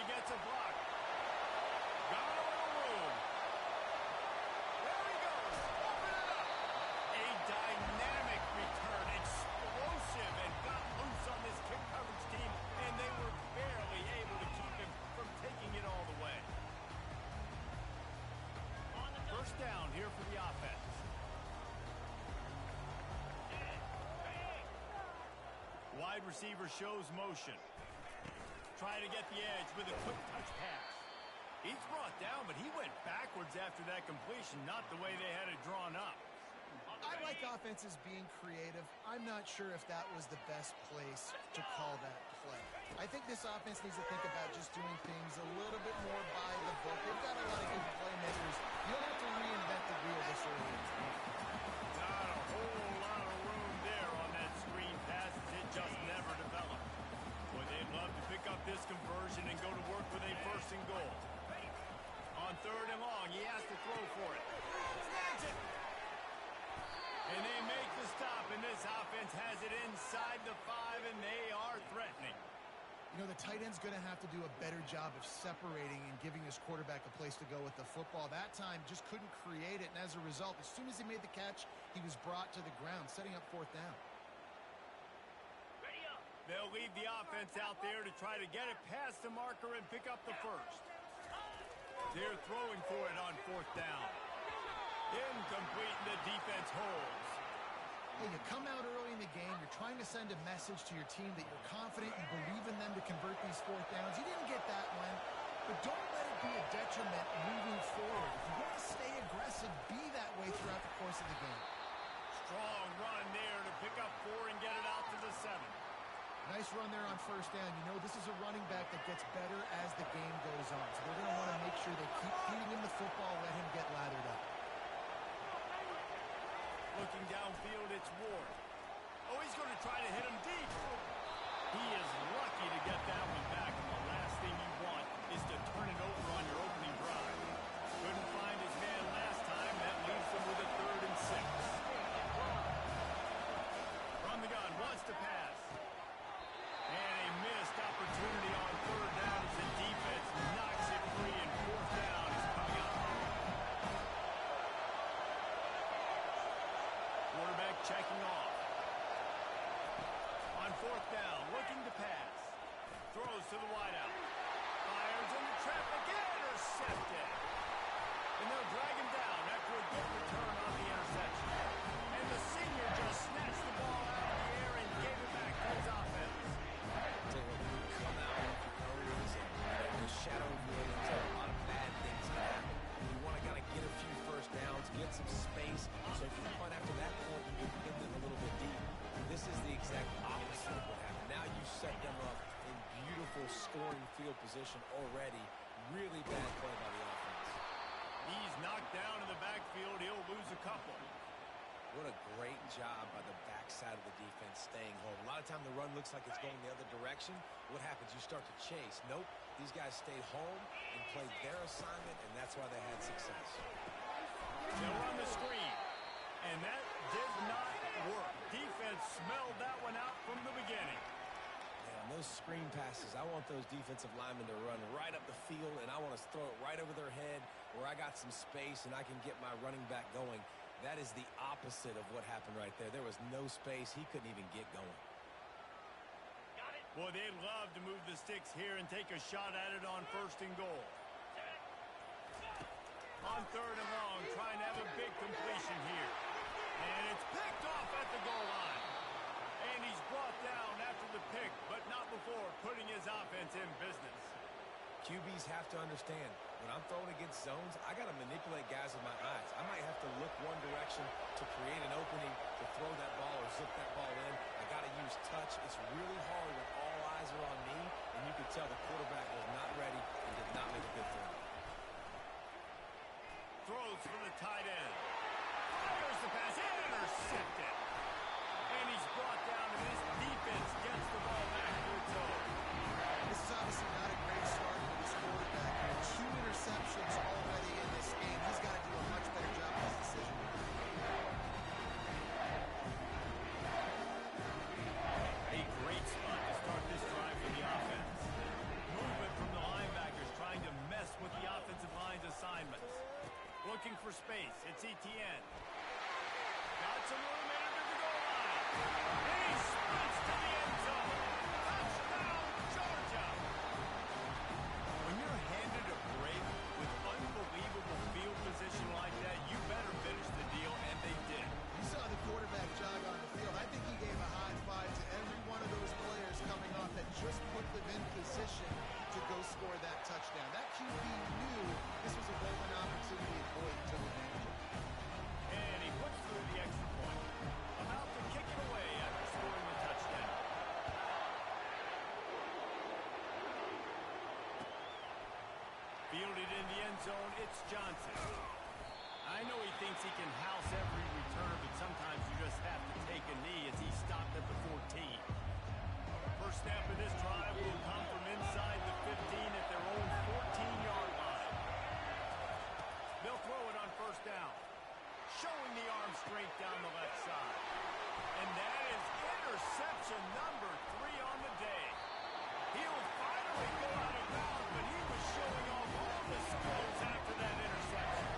gets a block. Got a little room. There he goes. Open it up. A dynamic return. Explosive and got loose on this kick coverage team, and they were barely able to keep him from taking it all the way. First down here for the offense. Wide receiver shows motion. Trying to get the edge with a quick touch pass. He's brought down, but he went backwards after that completion, not the way they had it drawn up. I like offenses being creative. I'm not sure if that was the best place to call that play. I think this offense needs to think about just doing things a little bit more by the book. They've got a lot of good playmakers. You don't have to reinvent the wheel this early. Not a whole lot of room there on that screen pass. It just never developed. Boy, they'd love to pick up this conversion and go to work with a first and goal. On third and long, he has to throw for it. Snags it! And they make the stop, and this offense has it inside the 5, and they are threatening. You know, the tight end's going to have to do a better job of separating and giving his quarterback a place to go with the football. That time, just couldn't create it, and as a result, as soon as he made the catch, he was brought to the ground, setting up fourth down. They'll leave the offense out there to try to get it past the marker and pick up the first. They're throwing for it on fourth down. Incomplete, and the defense holds. Hey, you come out early in the game, you're trying to send a message to your team that you're confident, you believe in them to convert these fourth downs. You didn't get that one, but don't let it be a detriment moving forward. If you want to stay aggressive, be that way throughout the course of the game. Strong run there to pick up 4 and get it out to the 7. Nice run there on first down. You know, this is a running back that gets better as the game goes on. So they're going to want to make sure they keep feeding him the football, let him get lathered up. Looking downfield, it's Ward. Oh, he's going to try to hit him deep. He is lucky to get that one back, and the last thing you want is to turn it over on your opening drive. Couldn't find his man last time. That leaves him with a 3rd and 6. From the gun, wants to pass. And a missed opportunity on 3rd down as the defense knocks it free, and 4th down is coming up. Quarterback checking off. On 4th down, looking to pass. Throws to the wideout. Fires into traffic, intercepted. And they'll drag him down after a good return on the interception. And the senior just snatched the ball out of the air and gave it back to his offense. Tell you what, when you come out with no reason, the shadow of Williams, a lot of bad things can happen. You want to kind of get a few first downs, get some space. So if you punt after that point, you can pin them a little bit deep. This is the exact opposite of what happened. Now you set them up in beautiful scoring field position already. Really bad play by the offense. He's knocked down in the backfield. He'll lose a couple. What a great job by the backside of the defense staying home. A lot of time the run looks like it's going the other direction. What happens? You start to chase. Nope. These guys stayed home and played their assignment, and that's why they had success. They'll run the screen, and that did not work. Defense smelled that one out from the beginning. Yeah, on those screen passes, I want those defensive linemen to run right up the field, and I want to throw it right over their head where I got some space and I can get my running back going. That is the opposite of what happened right there. There was no space. He couldn't even get going. Boy, they'd love to move the sticks here and take a shot at it on 1st and goal. On 3rd and long, trying to have a big completion here. And it's picked off at the goal line. And he's brought down after the pick, but not before putting his offense in business. QBs have to understand, when I'm throwing against zones, I got to manipulate guys with my eyes. I might have to look one direction to create an opening to throw that ball or zip that ball in. I got to use touch. It's really hard when all eyes are on me, and you can tell the quarterback was not ready and did not make a good throw. Throws for the tight end. Fires the pass, intercepted. And he's brought down, and this defense gets the ball back to its own. This is obviously not a great start for this quarterback. 2 interceptions already in this game. He's got to do a much better job of his decision. A great spot to start this drive for the offense. Movement from the linebacker. Looking for space. It's Etienne. Got some room in under the goal line. And he sprints to the end zone. Touchdown, Georgia. When you're handed a break with unbelievable field position like that, you better finish the deal, and they did. You saw the quarterback jog on the field. I think he gave a high five to every one of those players coming off that just put them in position to go score that touchdown. That QB knew this was a golden opportunity, and boy, he took advantage of it. And he puts through the extra point. About to kick it away after scoring the touchdown. Fielded in the end zone, it's Johnson. I know he thinks he can house every returner, but sometimes you just have to take a knee as he stopped at the 14. First snap of this drive will come from inside the 15 at their own 14-yard line. They'll throw it on first down. Showing the arm strength down the left side. And that is interception number 3 on the day. He'll finally go out of bounds, but he was showing off all the skills after that interception.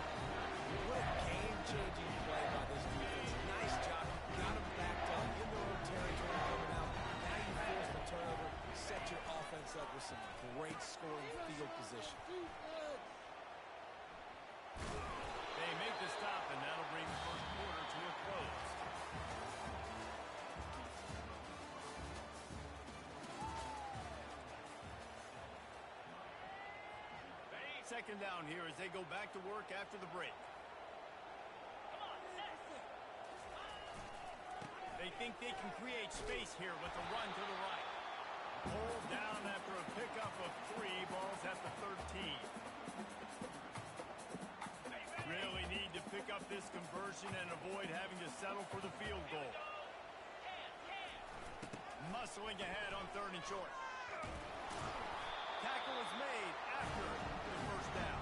What a game-changing play by this defense. Nice job. Got him backed up in their own territory coming out. Now you force the turnover. Set your offense up with some great scoring field position. They make the stop, and that'll bring the first quarter to a close. Second down here as they go back to work after the break. They think they can create space here with a run to the right. Pulled down after a pickup of 3. Balls at the 13. Really need to pick up this conversion and avoid having to settle for the field goal. Muscling ahead on 3rd and short. Tackle is made after the first down.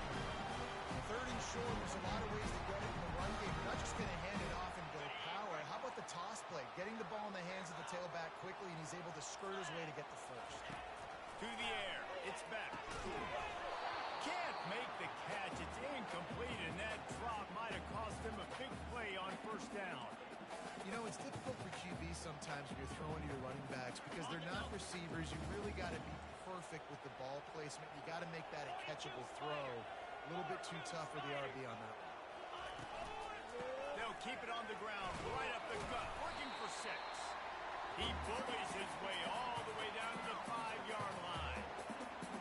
3rd and short, there's a lot of ways to get it in the run game. You're not just going to hand it off and go power. How about the toss play? Getting the ball in the hands of the tailback quickly, and he's able to skirt his way to get the first. To the air. It's back. Can't make the catch. It's incomplete, and that drop might have cost him a big play on first down. You know, it's difficult for QBs sometimes when you're throwing to your running backs because they're not receivers. You really got to be perfect with the ball placement. You got to make that a catchable throw. A little bit too tough for the RB on that one. They'll keep it on the ground, right up the gut, working for 6. He bullies his way all the way down to the 5-yard line.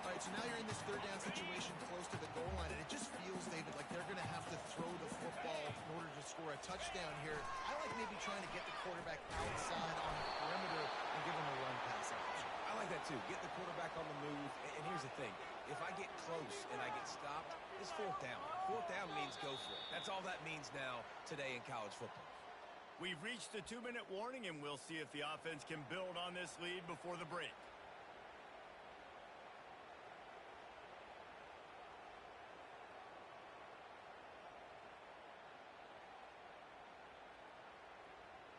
All right, so now you're in this 3rd down situation close to the goal line, and it just feels, David, like they're going to have to throw the football in order to score a touchdown here. I like maybe trying to get the quarterback outside on the perimeter and give him a run pass option. I like that too. Get the quarterback on the move. And here's the thing. If I get close and I get stopped, it's 4th down. 4th down means go for it. That's all that means now today in college football. We've reached the 2-minute warning, and we'll see if the offense can build on this lead before the break.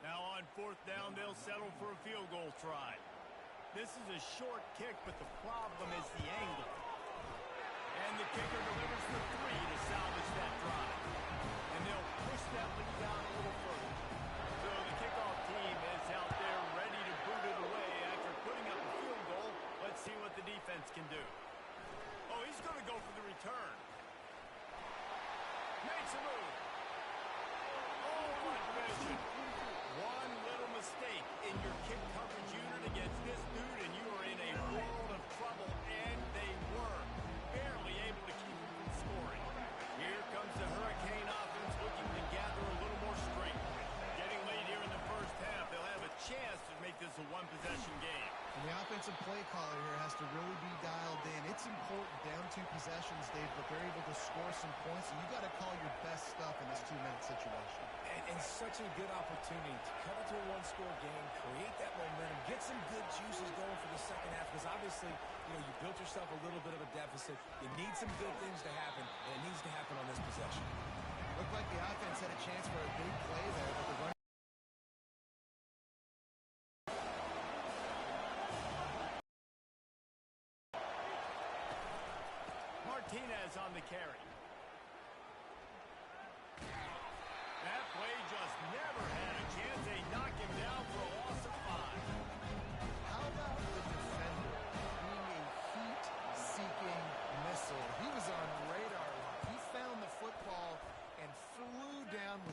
Now on 4th down, they'll settle for a field goal try. This is a short kick, but the problem is the angle. And the kicker delivers for 3 to salvage that drive. And they'll push that lead down a little further. So the kickoff team is out there ready to boot it away after putting up a field goal. Let's see what the defense can do. Oh, he's going to go for the return. Makes a move. Oh, what vision. One little mistake in your kick coverage unit against this dude, and you are in a world of trouble, and they were barely able to keep him from scoring. Here comes the Hurricane offense looking to gather a little more strength. Getting late here in the first half, they'll have a chance to make this a one-possession game. And the offensive play caller here has to really be dialed in. It's important, down 2 possessions, Dave, but they're able to score some points, and you got to call your best stuff in this 2-minute situation. And such a good opportunity to cut into a 1-score game, create that momentum, get some good juices going for the second half, because obviously, you built yourself a little bit of a deficit. You need some good things to happen, and it needs to happen on this possession. Looked like the offense had a chance for a big play there, but the run. Martinez on the carry.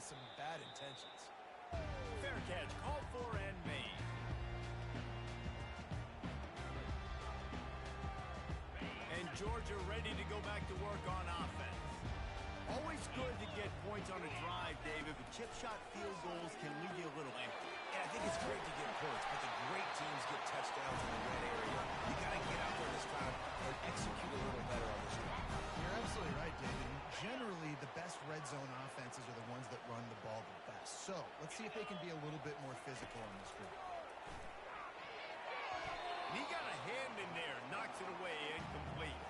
some bad intentions. Fair catch, called for and made. And Georgia ready to go back to work on offense. Always good to get points on a drive, David, but chip shot field goals can leave you a little empty. And I think it's great to get points, but the great teams get touchdowns in the red area. You got to get out there this time and execute a little better on this drive. You're absolutely right, David. Generally, the best red zone offenses are the ones that run the ball the best. So let's see if they can be a little bit more physical on this drive. He got a hand in there, knocks it away, incomplete.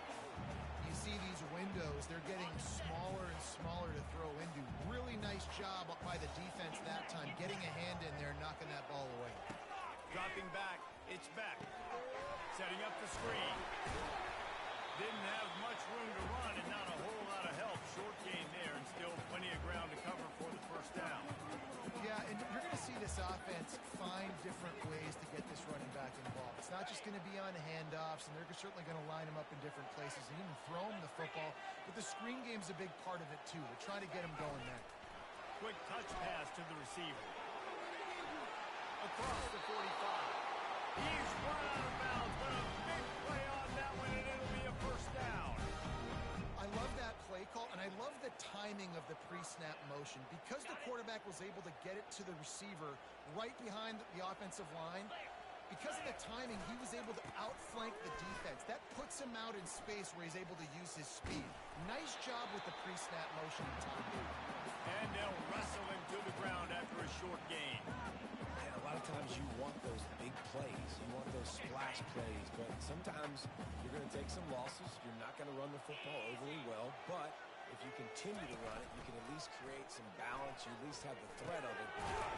You see these windows, they're getting smaller and smaller to throw into. Really nice job by the defense that time, getting a hand in there, knocking that ball away. Dropping back, it's back. Setting up the screen. Didn't have much room to run and not a whole lot of help. Short gain there and still plenty of ground to cover for the first down. Yeah, and you're going to see this offense find different ways to get this running back involved. It's not just going to be on handoffs, and they're certainly going to line him up in different places and even throw him the football. But the screen game's a big part of it, too. They're trying to get him going there. Quick touch pass to the receiver. Across the 45. He's run out of bounds, but a big play on that one, and it'll be a first down. I love that play call, and I love the timing of the pre-snap motion. Because the quarterback was able to get it to the receiver right behind the offensive line, because of the timing, he was able to outflank the defense. That puts him out in space where he's able to use his speed. Nice job with the pre-snap motion and timing. And they'll wrestle him to the ground after a short gain. And a lot of times you want those big plays. You want those splash plays. But sometimes you're going to take some losses. You're not going to run the football overly well. But if you continue to run it, you can at least create some balance. You at least have the threat of it.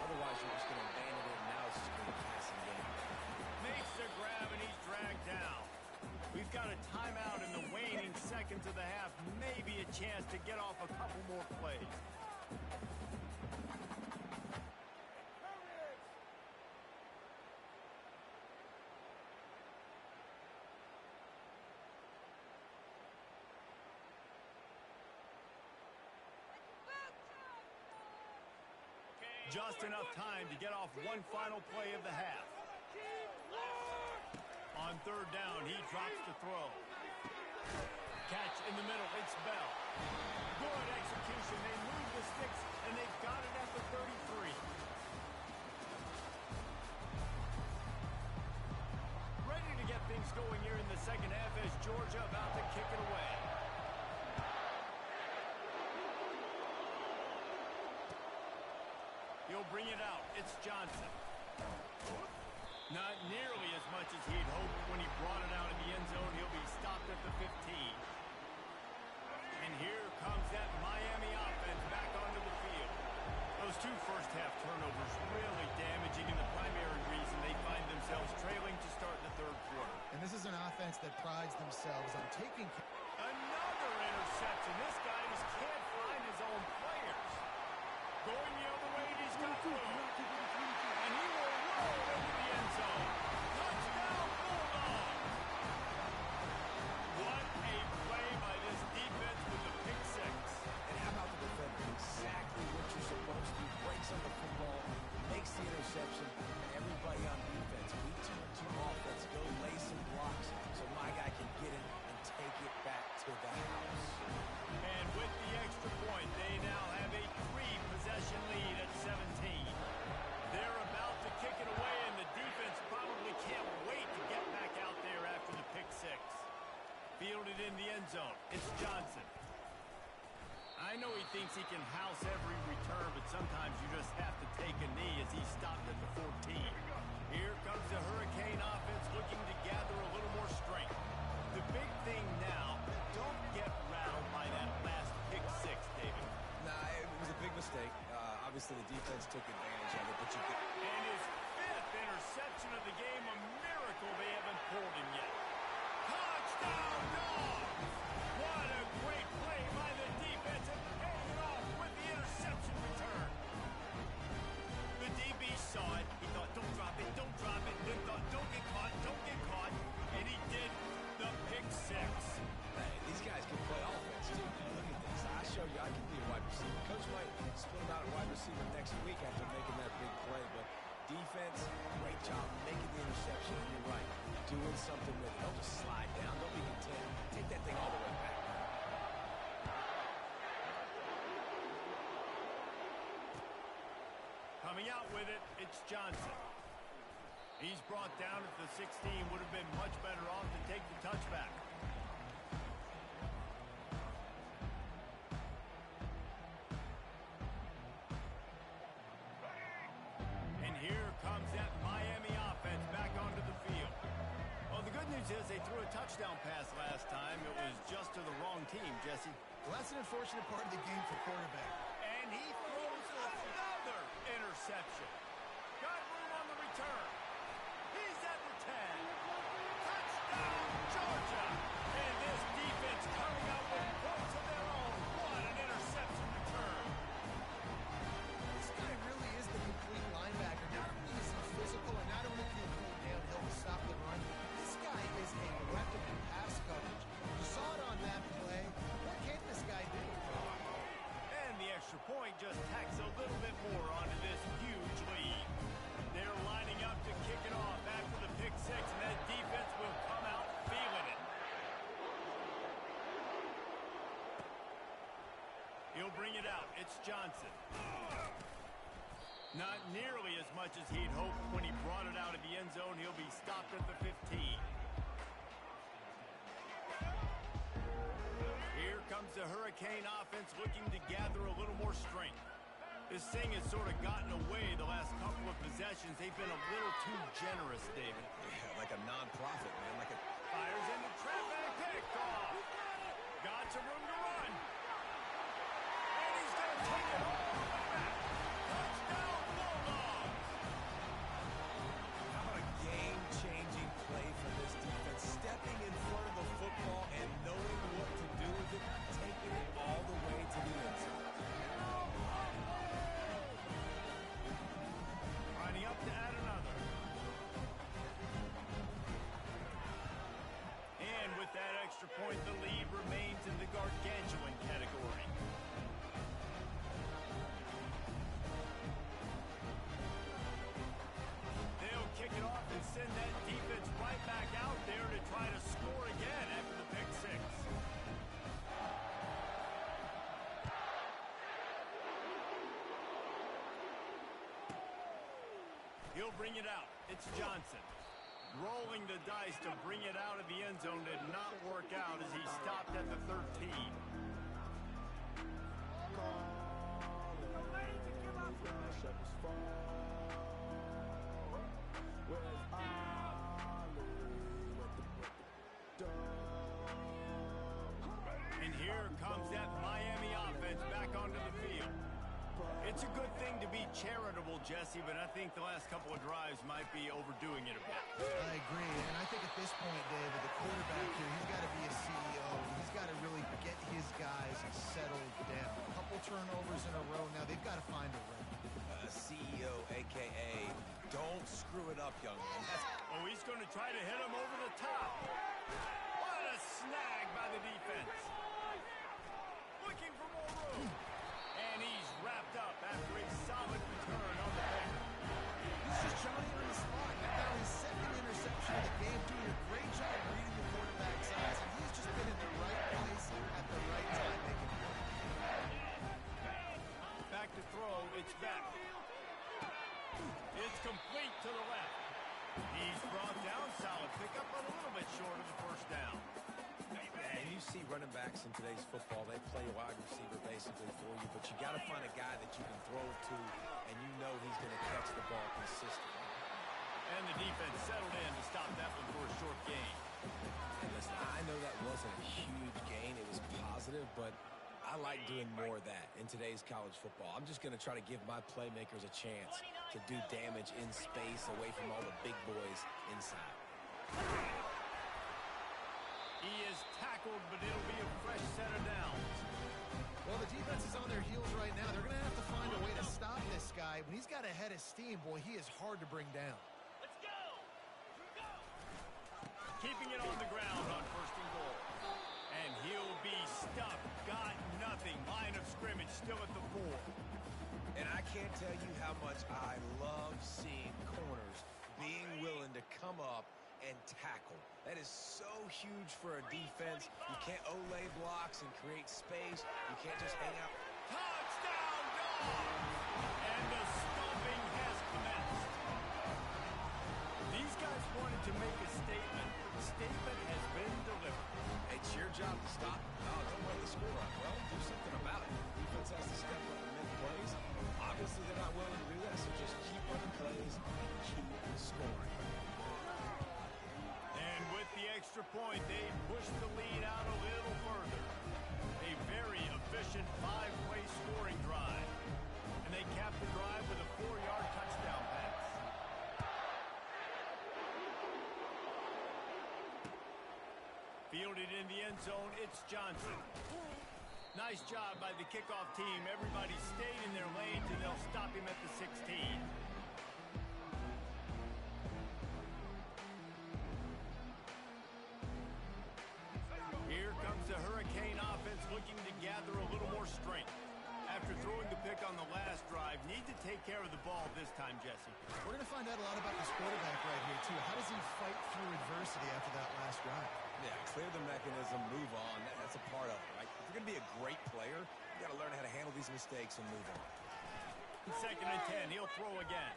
Otherwise, you're just going to abandon it, and now it's just going to be a passing game. Makes the grab, and he's dragged down. We've got a timeout in the waning seconds of the half. Maybe a chance to get off a couple more plays. Just enough time to get off one final play of the half. On third down, he drops the throw. Catch in the middle, it's Bell. Good execution. They move the sticks, and they've got it at the 33. Ready to get things going here in the second half as Georgia about to kick it away. He'll bring it out. It's Johnson. Not nearly as much as he'd hoped when he brought it out in the end zone. He'll be stopped at the 15. And here comes that Miami offense back onto the field. Those two first-half turnovers really damaging, and the primary reason they find themselves trailing to start the third quarter. And this is an offense that prides themselves on taking... Another interception. This guy just can't find his own players. Going the other way, and he's got room. And he will roll into the end zone. Touchdown, Bulldog! What a play by this defense with the pick six. And how about the defender? Exactly what you're supposed to do. Breaks up the football, makes the interception, and everybody on defense, we turn to offense, go lay some blocks so my guy can get it and take it back to the house. And with the extra point, they now have a 3-possession lead at 17. They're about to kick it away, and the defense probably can't wait to get back out there after the pick six. Fielded in the end zone. It's Johnson. I know he thinks he can house every return, but sometimes you just have to take a knee as he's stopped at the 14. Here comes the Hurricane offense looking to gather a little more strength. The big thing now, don't get rattled by that last pick six, David. Nah, it was a big mistake. Obviously, the defense took advantage of it, but you could... And his 5th interception of the game, a miracle they haven't pulled him yet. Touchdown, Dogs! What a great play by the defense, and paying it off with the interception return. The DB saw it. He thought, don't drop it, then thought, don't get caught, and he did the pick six. Hey, these guys can play offense, too. Look at this. I show you I can be a wide receiver. Coach might split him out at wide defense, great job making the interception. And you're right, doing something with it. Don't just slide down. Don't be content. Take that thing all the way back. Coming out with it, it's Johnson. He's brought down at the 16. Would have been much better off to take the touchback. And here comes that Miami offense back onto the field. Well, the good news is they threw a touchdown pass last time. It was just to the wrong team, Jesse. Well, that's an unfortunate part of the game for quarterback. And he throws another interception. Got room on the return. He's at the 10. Touchdown, Georgia. And this defense coming up with points of their own. What an interception return. This guy really is the complete linebacker. Not only is he physical and not only can he pull downhill to stop the run, this guy is a weapon in pass coverage. You saw it on that play. What can this guy do? And the extra point just tacks a little bit more onto this huge lead. They're lining up to kick it off after the pick six, and that defense will come out feeling it. He'll bring it out. It's Johnson. Not nearly as much as he'd hoped when he brought it out of the end zone. He'll be stopped at the 15. Here comes the Hurricane offense looking to gather a little more strength. This thing has sort of gotten away the last couple of possessions. They've been a little too generous, David. Yeah, like a non-profit, man. Like a... Fires into traffic, picked off. Got some room to run. And he's going to take it all the way back. Touchdown, Bulldogs. How about a game-changing play from this defense? Stepping in front of the football and knowing what to do with it, taking it all the way to the end zone. Lining up to add another. And with that extra point, the lead remains in the gargantuan category. They'll kick it off and send that defense right back out there to try to score again after the pick six. He'll bring it out. It's Johnson. Rolling the dice to bring it out of the end zone did not work out as he stopped at the 13. And here comes that Miami offense back onto the field. It's a good thing to be charitable, Jesse, but I think the last couple of drives might be overdoing it a bit. I agree, and I think at this point, David, the quarterback here, he's got to be a CEO. He's got to really get his guys settled down. A couple turnovers in a row. Now they've got to find a rhythm. CEO, a.k.a. don't screw it up, young man. Oh, he's going to try to hit him over the top. What a snag by the defense. Looking for more room. And he's wrapped up after a solid return on the pick. He's just Johnny on the spot. And now his second interception of the game, doing a great job reading the quarterback's eyes. And he's just been in the right place at the right time making plays. Back to throw. It's back. It's complete to the left. He's brought down. Solid pickup, but a little bit short of the first down. And you see running backs in today's football, they play wide receiver basically for you, but you got to find a guy that you can throw it to, and you know he's going to catch the ball consistently. And the defense settled in to stop that one for a short gain. And listen, I know that wasn't a huge gain. It was positive, but I like doing more of that in today's college football. I'm just going to try to give my playmakers a chance to do damage in space away from all the big boys inside. He is tackled, but it'll be a fresh set of downs. Well, the defense is on their heels right now. They're going to have to find a way to stop this guy. When he's got a head of steam, boy, he is hard to bring down. Let's go! Keeping it on the ground on first and goal. And he'll be stuffed. Got nothing. Line of scrimmage still at the 4. And I can't tell you how much I love seeing corners being willing to come up and tackle. That is so huge for a defense. You can't olay blocks and create space. You can't just hang out. Touchdown, Dogs! And the stomping has commenced. These guys wanted to make a statement. The statement has been delivered. It's your job to stop. No, don't let the score up. Well, do something about it. Defense has to step up and make plays. Obviously, they're not willing to do that, so just keep running plays and keep scoring. And with the extra point, they push the lead out a little further. A very efficient 5-play scoring drive. And they cap the drive with a 4-yard touchdown pass. Fielded in the end zone, it's Johnson. Nice job by the kickoff team. Everybody stayed in their lanes, and they'll stop him at the 16. Here comes the Hurricane offense looking to gather a little more strength. After throwing the pick on the last drive, need to take care of the ball this time, Jesse. We're going to find out a lot about this quarterback right here, too. How does he fight through adversity after that last drive? Yeah, clear the mechanism, move on. That's a part of it, right? If you're going to be a great player, you got to learn how to handle these mistakes and move on. 2nd and 10, he'll throw again.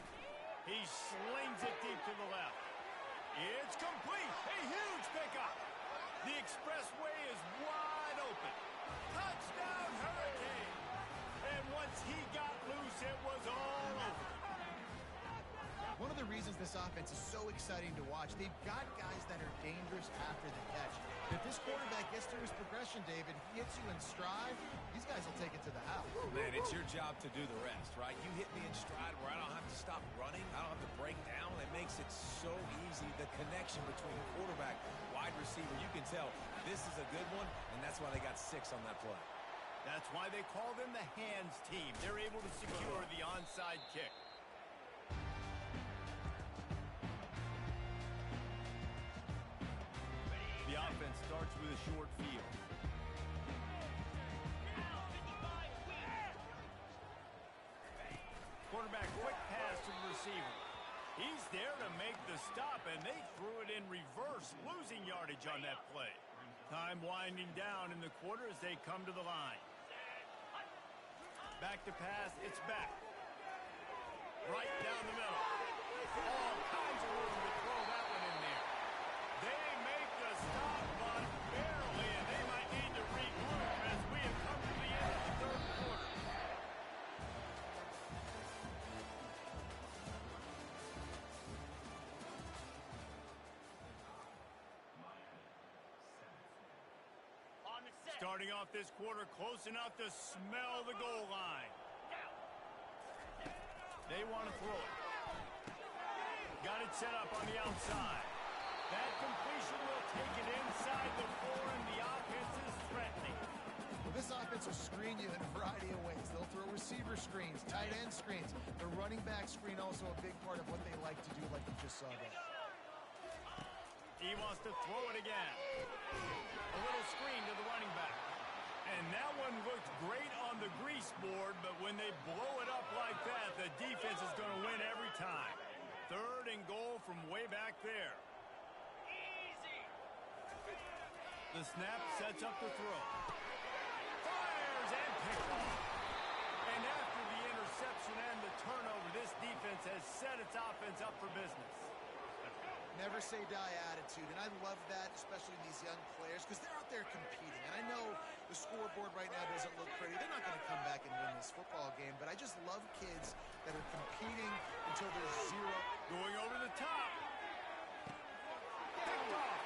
He slings it deep to the left. It's complete. A huge pickup. The expressway is wide open. Touchdown, Hurricane. And once he got loose, it was all over. One of the reasons this offense is so exciting to watch, they've got guys that are dangerous after the catch. If this quarterback gets through his progression, David, he hits you in stride, these guys will take it to the house. Man, it's your job to do the rest, right? You hit me in stride where I don't have to stop running. I don't have to break down. It makes it so easy. The connection between quarterback, wide receiver, you can tell this is a good one, and that's why they got 6 on that play. That's why they call them the hands team. They're able to secure the onside kick. The offense starts with a short field. Quarterback, quick pass to the receiver. He's there to make the stop, and they threw it in reverse, losing yardage on that play. Time winding down in the quarter as they come to the line. Back to pass, it's back. Right down the middle. All kinds of room to throw that one in there. They make the stop, but barely, and they might need to regroup as we have come to the end of the 3rd quarter. Starting off this quarter close enough to smell the goal line. They want to throw it. Got it set up on the outside. That completion will take it inside the 4, and the offense is threatening. Well, this offense will screen you in a variety of ways. They'll throw receiver screens, tight end screens. The running back screen also a big part of what they like to do, like you just saw there. He wants to throw it again. A little screen to the running back. And that one looked great on the grease board, but when they blow it up like that, the defense is going to win every time. 3rd and goal from way back there. The snap sets up the throw. Fires and picks off. And after the interception and the turnover, this defense has set its offense up for business. Never say die attitude, and I love that, especially in these young players, because they're out there competing. And I know the scoreboard right now doesn't look pretty. They're not going to come back and win this football game, but I just love kids that are competing until there's 0. Going over the top. Picked off.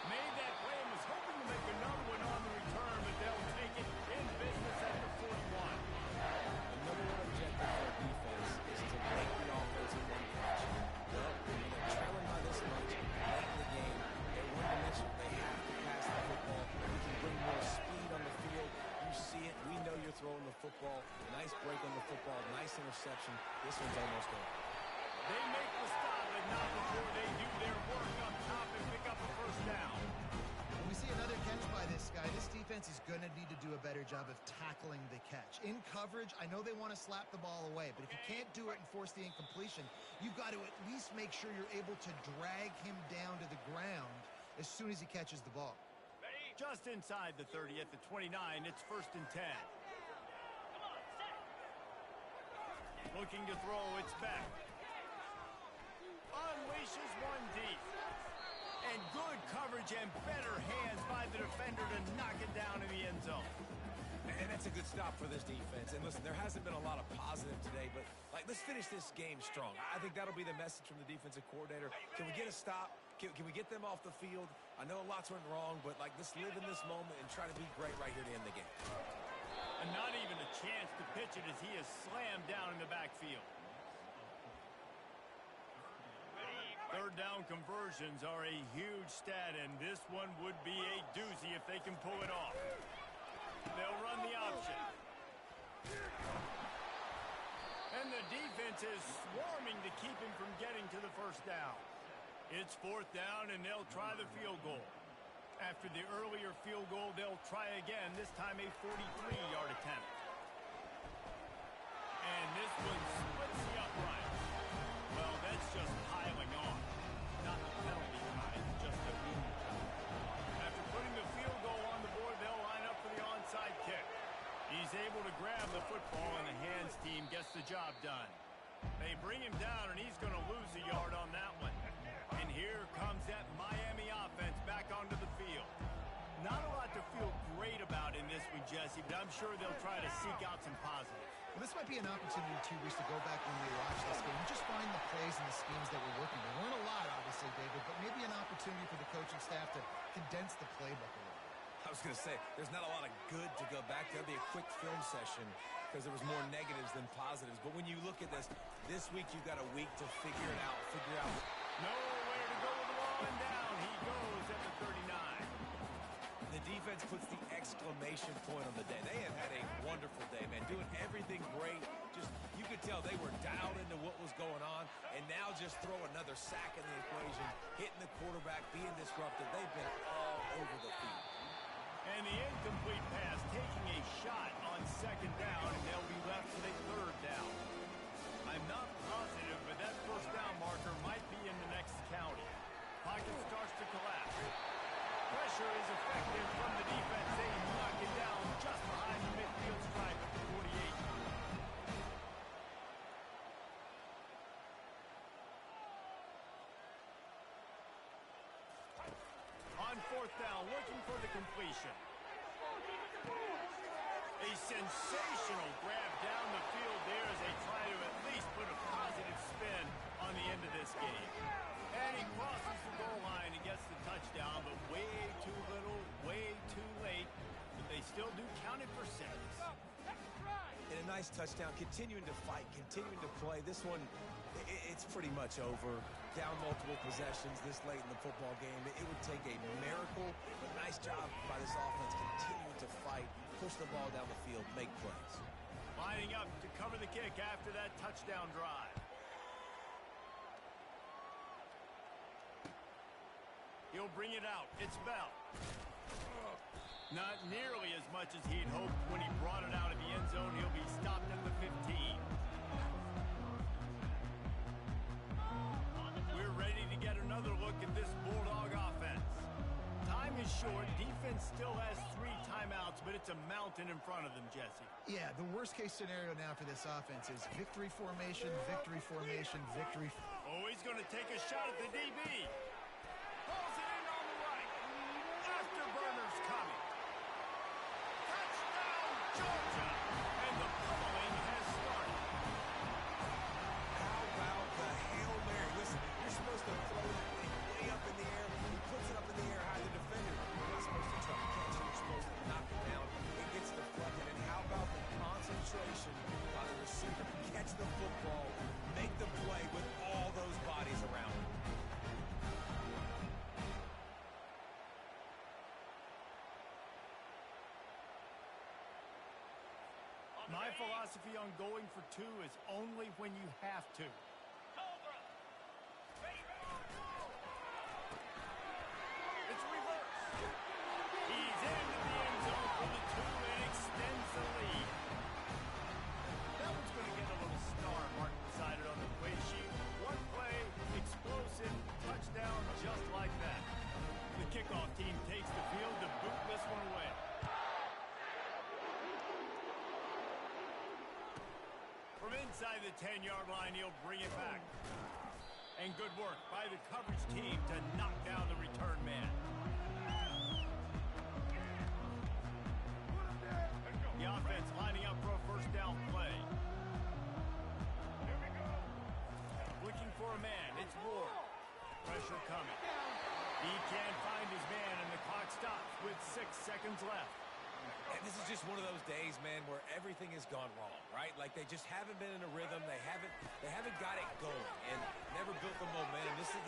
Made that play and was hoping to make another one on the return, but they'll take it in business at the 41. The number one objective for our defense is to make the offensive one catch. Well, when they're trailing by this much, late in the game, they're one-dimensional. They have to pass the football. We can bring more speed on the field. You see it. We know you're throwing the football. Nice break on the football. Nice interception. This one's almost over. They make the stop, but not before they do their work up top and pick up a 1st down. When we see another catch by this guy. This defense is going to need to do a better job of tackling the catch. In coverage, I know they want to slap the ball away, but if you can't do it and force the incompletion, you've got to at least make sure you're able to drag him down to the ground as soon as he catches the ball. Just inside the 30 at the 29, it's 1st and 10. Looking to throw, it's back. Unleashes one deep. And good coverage and better hands by the defender to knock it down in the end zone. And that's a good stop for this defense. And listen, there hasn't been a lot of positive today, but let's finish this game strong. I think that'll be the message from the defensive coordinator. Can we get a stop? Can we get them off the field? I know lots went wrong, but let's live in this moment and try to be great right here to end the game. And not even a chance to pitch it as he is slammed down in the backfield. Third down conversions are a huge stat, and this one would be a doozy if they can pull it off. They'll run the option. And the defense is swarming to keep him from getting to the first down. It's 4th down, and they'll try the field goal. After the earlier field goal, they'll try again, this time a 43-yard attempt. And this one splits the upright. Well, that's just piling on. Not the penalty kind, just a move. After putting the field goal on the board, they'll line up for the onside kick. He's able to grab the football, and the hands team gets the job done. They bring him down, and he's going to lose a yard on that one. And here comes that Miami offense back onto the field. Not a lot to feel great about in this one, Jesse, but I'm sure they'll try to seek out some positives. Well, this might be an opportunity, too, Bruce, to go back when we watch this game and just find the plays and the schemes that we're working. There weren't a lot, obviously, David, but maybe an opportunity for the coaching staff to condense the playbook a little. I was going to say, there's not a lot of good to go back to. That'd be a quick film session because there was more negatives than positives. But when you look at this week you've got a week to figure it out. Nowhere to go with the ball and down. He goes at the 39. The defense puts the exclamation point on the day. They have had a wonderful day, man. Doing everything great. Just, you could tell they were dialed into what was going on. And now just throw another sack in the equation. Hitting the quarterback, being disruptive. They've been all over the field. And the incomplete pass taking a shot on 2nd down, and they'll be left with a 3rd down. I'm not positive, but that 1st down marker might be in the next county. Pocket starts to collapse. Pressure is effective from the defense. They knock it down just behind the midfield stripe at the 48. On 4th down, looking for the completion. A sensational grab down the field there as they try to at least put a positive spin on the end of this game. And he crosses the goal line and gets the touchdown, but way too little, way too late. But they still do count it for 6. And a nice touchdown, continuing to fight, continuing to play. This one, it's pretty much over. Down multiple possessions this late in the football game. It would take a miracle, but nice job by this offense continuing to fight, push the ball down the field, make plays. Lining up to cover the kick after that touchdown drive. He'll bring it out. It's Bell. Not nearly as much as he'd hoped when he brought it out of the end zone. He'll be stopped at the 15. We're ready to get another look at this Bulldog offense. Time is short. Defense still has 3 timeouts, but it's a mountain in front of them, Jesse. Yeah, the worst-case scenario now for this offense is victory formation, victory formation, victory. Oh, he's going to take a shot at the DB. Pulls it in on the right. Afterburner's coming. Touchdown, Georgia. And the pummeling has started. How about the Hail Mary? Listen, you're supposed to throw that thing way up in the air. He puts it up in the air high the defender. You're not supposed to try to catch it. You're supposed to knock it down. It gets deflected. And how about the concentration by the receiver to catch the football, make the play with all those bodies around him. My philosophy on going for 2 is only when you have to. It's reversed. From inside the 10-yard line, he'll bring it back. And good work by the coverage team to knock down the return man. The offense lining up for a first down play. Looking for a man. It's Ward. Pressure coming. He can't find his man, and the clock stops with 6 seconds left. And this is just one of those days, man, where everything has gone wrong, right? Like they just haven't been in a rhythm. They haven't got it going and never built the momentum. This is